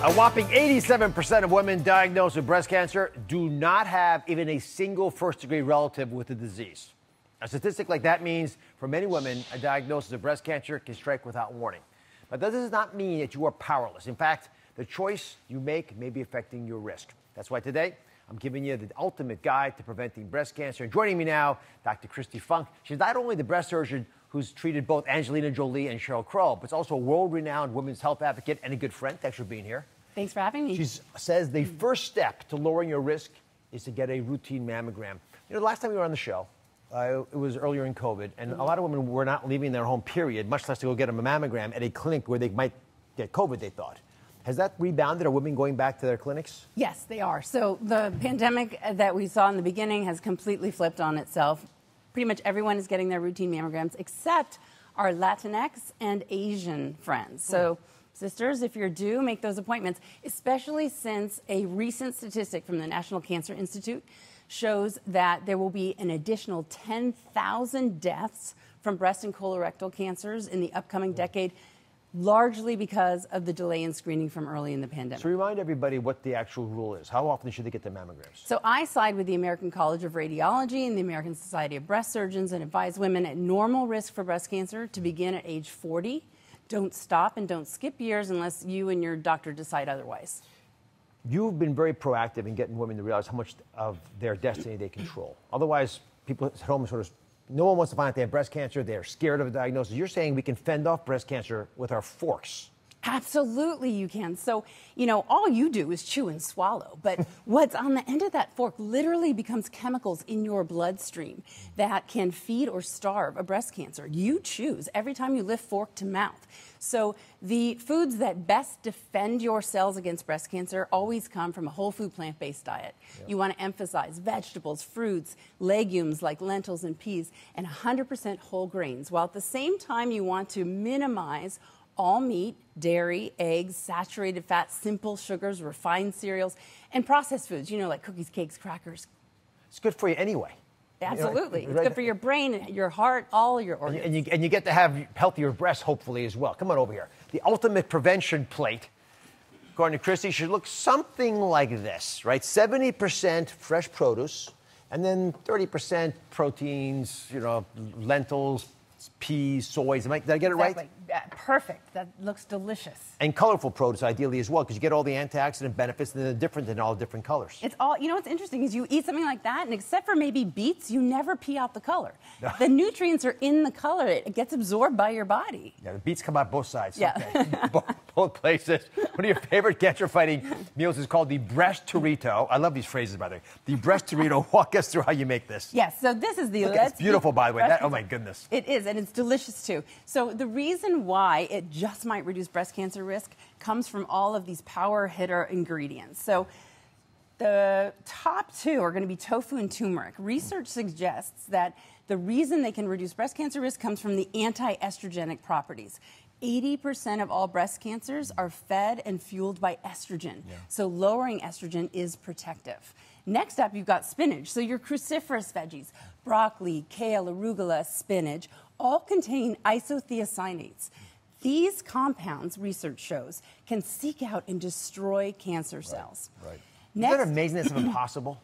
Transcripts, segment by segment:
A whopping 87% of women diagnosed with breast cancer do not have even a single first-degree relative with the disease. A statistic like that means for many women, a diagnosis of breast cancer can strike without warning. But that does not mean that you are powerless. In fact, the choice you make may be affecting your risk. That's why today, I'm giving you the ultimate guide to preventing breast cancer. And joining me now, Dr. Kristi Funk. She's not only the breast surgeon who's treated both Angelina Jolie and Sheryl Crow, but also a world-renowned women's health advocate and a good friend. Thanks for being here. Thanks for having me. She says the first step to lowering your risk is to get a routine mammogram. You know, the last time we were on the show, it was earlier in COVID, and a lot of women were not leaving their home, period, much less to go get a mammogram at a clinic where they might get COVID, they thought. Has that rebounded? Are women going back to their clinics? Yes, they are. So the pandemic that we saw in the beginning has completely flipped on itself. Pretty much everyone is getting their routine mammograms except our Latinx and Asian friends. So sisters, if you're due, make those appointments, especially since a recent statistic from the National Cancer Institute shows that there will be an additional 10,000 deaths from breast and colorectal cancers in the upcoming decade, largely because of the delay in screening from early in the pandemic. So remind everybody what the actual rule is. How often should they get their mammograms? So I side with the American College of Radiology and the American Society of Breast Surgeons and advise women at normal risk for breast cancer to begin at age 40. Don't stop and don't skip years unless you and your doctor decide otherwise. You've been very proactive in getting women to realize how much of their destiny they control. Otherwise, people at home sort of, no one wants to find out they have breast cancer. They're scared of a diagnosis. You're saying we can fend off breast cancer with our forks. Absolutely you can. So, you know, all you do is chew and swallow. But what's on the end of that fork literally becomes chemicals in your bloodstream that can feed or starve a breast cancer. You choose every time you lift fork to mouth. So the foods that best defend your cells against breast cancer always come from a whole food plant-based diet. Yep. You want to emphasize vegetables, fruits, legumes like lentils and peas, and 100% whole grains, while at the same time you want to minimize all meat, dairy, eggs, saturated fat, simple sugars, refined cereals, and processed foods, you know, like cookies, cakes, crackers. It's good for you anyway. Absolutely. You know, it's good for your brain, your heart, all your organs. And you get to have healthier breasts, hopefully, as well. Come on over here. The ultimate prevention plate, according to Kristi, should look something like this, right? 70% fresh produce, and then 30% proteins, you know, lentils, peas, soys. Did I get it right? Perfect. That looks delicious. And colorful produce, ideally, as well, because you get all the antioxidant benefits, and they're different in all different colors. It's all, you know what's interesting is you eat something like that, and except for maybe beets, you never pee out the color. The nutrients are in the color. It gets absorbed by your body. Yeah, the beets come out both sides. Yeah. Okay. both places. One of your favorite cancer-fighting meals is called the breast Torito. I love these phrases, by the way. The breast Torito. Walk us through how you make this. Yes, so this is the... It's beautiful, by the way. Oh, my goodness. It is, and it's delicious, too. So the reason why it just might reduce breast cancer risk comes from all of these power hitter ingredients. So the top two are going to be tofu and turmeric. Research suggests that the reason they can reduce breast cancer risk comes from the anti-estrogenic properties. 80% of all breast cancers are fed and fueled by estrogen. Yeah. So lowering estrogen is protective. Next up, you've got spinach. So your cruciferous veggies, broccoli, kale, arugula, spinach, all contain isothiocyanates. These compounds, research shows, can seek out and destroy cancer cells. Right. Isn't that amazing that's impossible?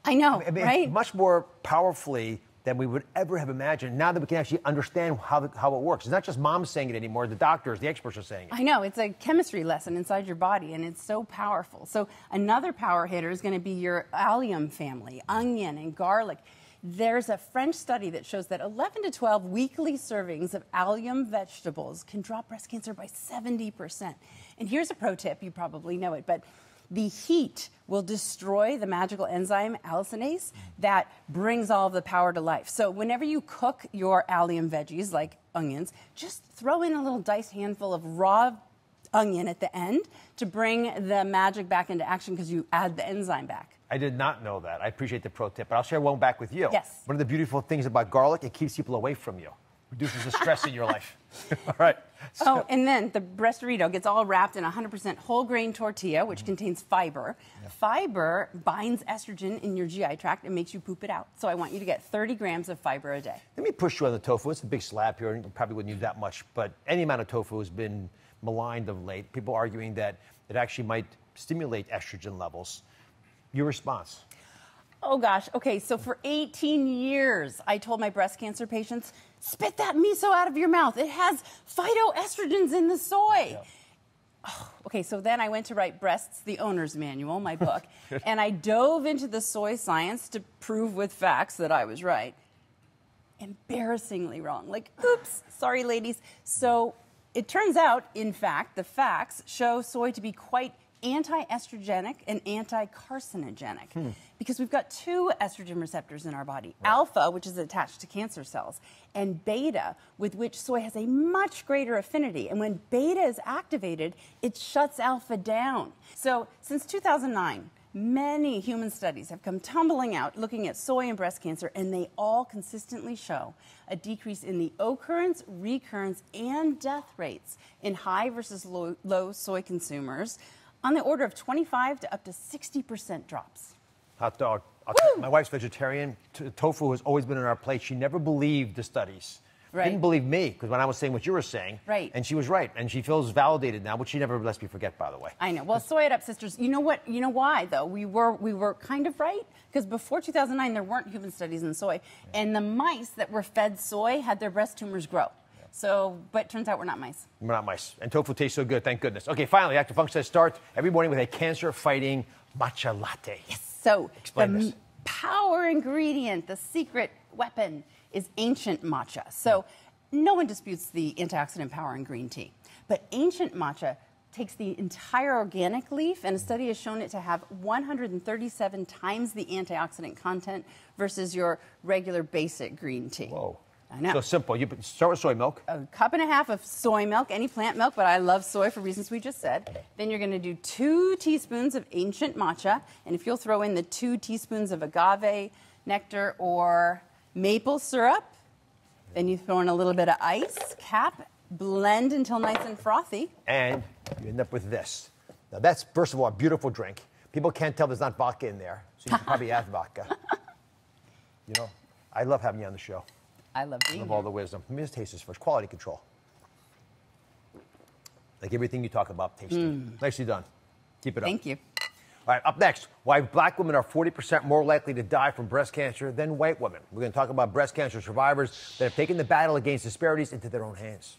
I know, I mean, right? Much more powerfully than we would ever have imagined, now that we can actually understand how it works. It's not just moms saying it anymore, the doctors, the experts are saying it. I know, it's a chemistry lesson inside your body, and it's so powerful. So another power hitter is going to be your allium family, onion and garlic. There's a French study that shows that 11 to 12 weekly servings of allium vegetables can drop breast cancer by 70%. And here's a pro tip, you probably know it, but the heat will destroy the magical enzyme allisinase that brings all of the power to life. So whenever you cook your allium veggies, like onions, just throw in a little diced handful of raw onion at the end to bring the magic back into action because you add the enzyme back. I did not know that. I appreciate the pro tip, but I'll share one back with you. Yes. One of the beautiful things about garlic, it keeps people away from you. Reduces the stress in your life. All right. So, and then the breast Dorito gets all wrapped in 100% whole grain tortilla, which contains fiber. Yep. Fiber binds estrogen in your GI tract and makes you poop it out. So I want you to get 30 grams of fiber a day. Let me push you on the tofu. It's a big slab here, and you probably wouldn't use that much, but any amount of tofu has been maligned of late. People arguing that it actually might stimulate estrogen levels. Your response? Oh gosh, okay, so for 18 years, I told my breast cancer patients, spit that miso out of your mouth. It has phytoestrogens in the soy. Yeah. Oh, okay, so then I went to write Breasts, the Owner's Manual, my book, and I dove into the soy science to prove with facts that I was right. Embarrassingly wrong. Like, oops, sorry, ladies. So it turns out, in fact, the facts show soy to be quite anti-estrogenic and anti-carcinogenic because we've got two estrogen receptors in our body, alpha, which is attached to cancer cells, and beta, with which soy has a much greater affinity. And when beta is activated, it shuts alpha down. So since 2009, many human studies have come tumbling out looking at soy and breast cancer, and they all consistently show a decrease in the occurrence, recurrence, and death rates in high versus low soy consumers on the order of 25 to up to 60% drops. Hot dog. My wife's vegetarian. Tofu has always been on our plate. She never believed the studies. Right. Didn't believe me, because when I was saying what you were saying, right. And she was right, and she feels validated now, which she never lets me forget, by the way. I know. Well, Soy It Up sisters, you know what? You know why though? We were kind of right, because before 2009 there weren't human studies in soy, and the mice that were fed soy had their breast tumors grow. So, but it turns out we're not mice. We're not mice, and tofu tastes so good, thank goodness. Okay, finally, Active Funk says start every morning with a cancer-fighting matcha latte. Yes. So explain the this. Power ingredient, the secret weapon, is ancient matcha. So no one disputes the antioxidant power in green tea. But ancient matcha takes the entire organic leaf, and a study has shown it to have 137 times the antioxidant content versus your regular basic green tea. Whoa. I know. So simple. You start with soy milk. A cup and a half of soy milk, any plant milk, but I love soy for reasons we just said. Then you're going to do 2 teaspoons of ancient matcha, and if you'll throw in the 2 teaspoons of agave nectar or maple syrup, then you throw in a little bit of ice, cap, blend until nice and frothy. And you end up with this. Now that's, first of all, a beautiful drink. People can't tell there's not vodka in there, so you can probably add vodka. You know, I love having you on the show. I love being Of all the wisdom. Let me just taste this first. Quality control. Like everything you talk about, tasty. Nicely done. Keep it up. Thank you. All right, up next, why black women are 40% more likely to die from breast cancer than white women. We're going to talk about breast cancer survivors that have taken the battle against disparities into their own hands.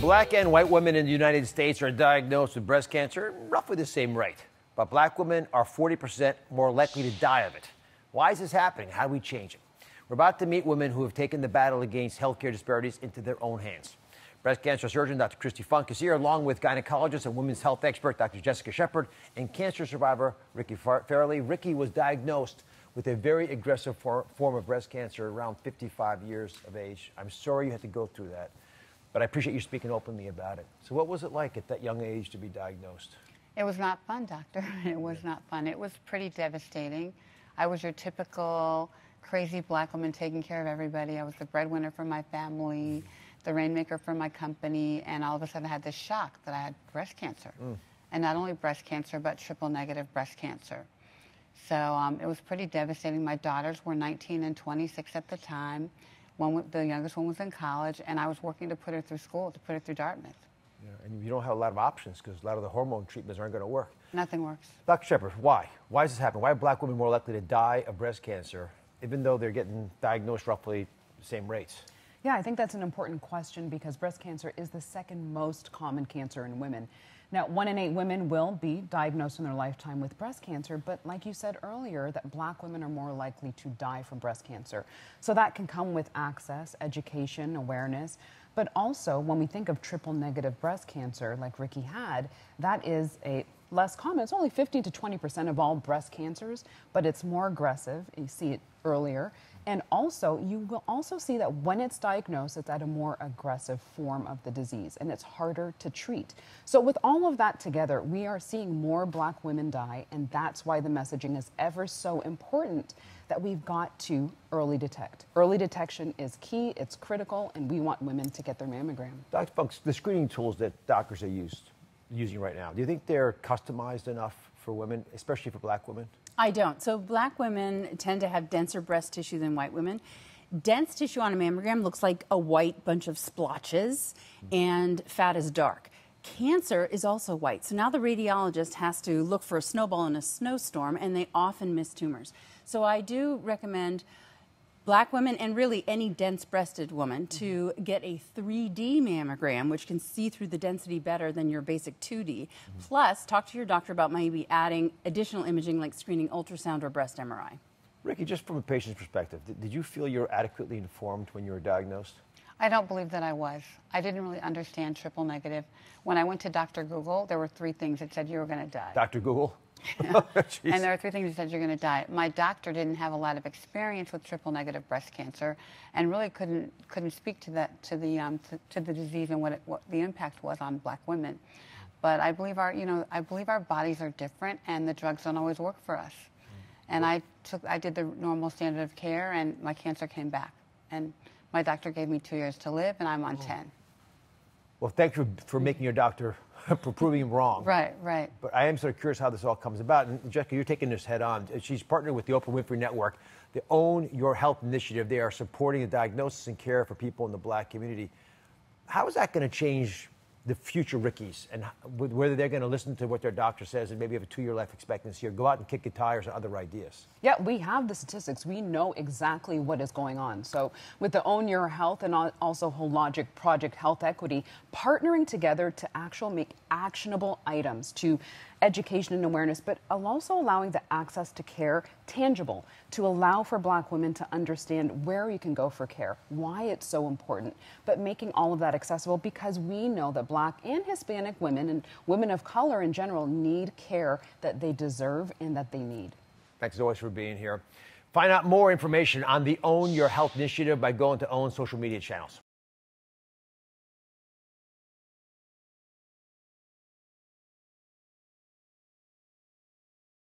Black and white women in the United States are diagnosed with breast cancer roughly the same rate, but black women are 40% more likely to die of it. Why is this happening? How do we change it? We're about to meet women who have taken the battle against healthcare disparities into their own hands. Breast cancer surgeon Dr. Christy Funk is here, along with gynecologist and women's health expert Dr. Jessica Shepard and cancer survivor Ricky Fairley. Ricky was diagnosed with a very aggressive form of breast cancer around 55 years of age. I'm sorry you had to go through that, but I appreciate you speaking openly about it. So what was it like at that young age to be diagnosed? It was not fun, doctor. It was not fun. It was pretty devastating. I was your typical crazy black woman taking care of everybody. I was the breadwinner for my family, the rainmaker for my company, and all of a sudden I had this shock that I had breast cancer. And not only breast cancer, but triple negative breast cancer. So it was pretty devastating. My daughters were 19 and 26 at the time. The youngest one was in college, and I was working to put her through school, to put her through Dartmouth. Yeah, and you don't have a lot of options because a lot of the hormone treatments aren't going to work. Nothing works. Dr. Shepard, why? Why does this happen? Why are black women more likely to die of breast cancer, even though they're getting diagnosed roughly the same rates? Yeah, I think that's an important question because breast cancer is the second most common cancer in women. Now, 1 in 8 women will be diagnosed in their lifetime with breast cancer, but like you said earlier, that black women are more likely to die from breast cancer. So that can come with access, education, awareness, but also when we think of triple negative breast cancer like Ricky had, that is a less common. It's only 15 to 20% of all breast cancers, but it's more aggressive. You see it earlier. And also, you will also see that when it's diagnosed, it's at a more aggressive form of the disease, and it's harder to treat. So with all of that together, we are seeing more black women die, and that's why the messaging is ever so important that we've got to early detect. Early detection is key, it's critical, and we want women to get their mammogram. Dr. Funk, the screening tools that doctors are using right now, do you think they're customized enough for women, especially for black women? I don't. So black women tend to have denser breast tissue than white women. Dense tissue on a mammogram looks like a white bunch of splotches, and fat is dark. cancer is also white. So now the radiologist has to look for a snowball in a snowstorm, and they often miss tumors. So I do recommend Black women, and really any dense-breasted woman, to get a 3D mammogram, which can see through the density better than your basic 2D. Plus, talk to your doctor about maybe adding additional imaging like screening ultrasound or breast MRI. Ricky, just from a patient's perspective, did you feel you were adequately informed when you were diagnosed? I don't believe that I was. I didn't really understand triple negative. When I went to Dr. Google, there were 3 things that said you were going to die. Dr. Google? And there are 3 things that said you're going to die. My doctor didn't have a lot of experience with triple negative breast cancer, and really couldn't speak to that, to the disease and what the impact was on Black women. But I believe our bodies are different, and the drugs don't always work for us. And I did the normal standard of care, and my cancer came back. And my doctor gave me 2 years to live, and I'm on 10. Well, thank you for making your doctor, for proving him wrong. Right, right. But I am sort of curious how this all comes about. And Jessica, you're taking this head on. She's partnered with the Oprah Winfrey Network, the Own Your Health initiative. They are supporting the diagnosis and care for people in the Black community. How is that going to change the future Rickies, and whether they're going to listen to what their doctor says and maybe have a 2-year life expectancy, or go out and kick the tires or other ideas? Yeah, we have the statistics. We know exactly what is going on. So with the Own Your Health and also Hologic Project Health Equity, partnering together to actually make actionable items to education and awareness, but also allowing the access to care tangible, to allow for Black women to understand where you can go for care, why it's so important, but making all of that accessible, because we know that Black and Hispanic women and women of color in general need care that they deserve and that they need. Thanks as always for being here. Find out more information on the Own Your Health initiative by going to OWN social media channels.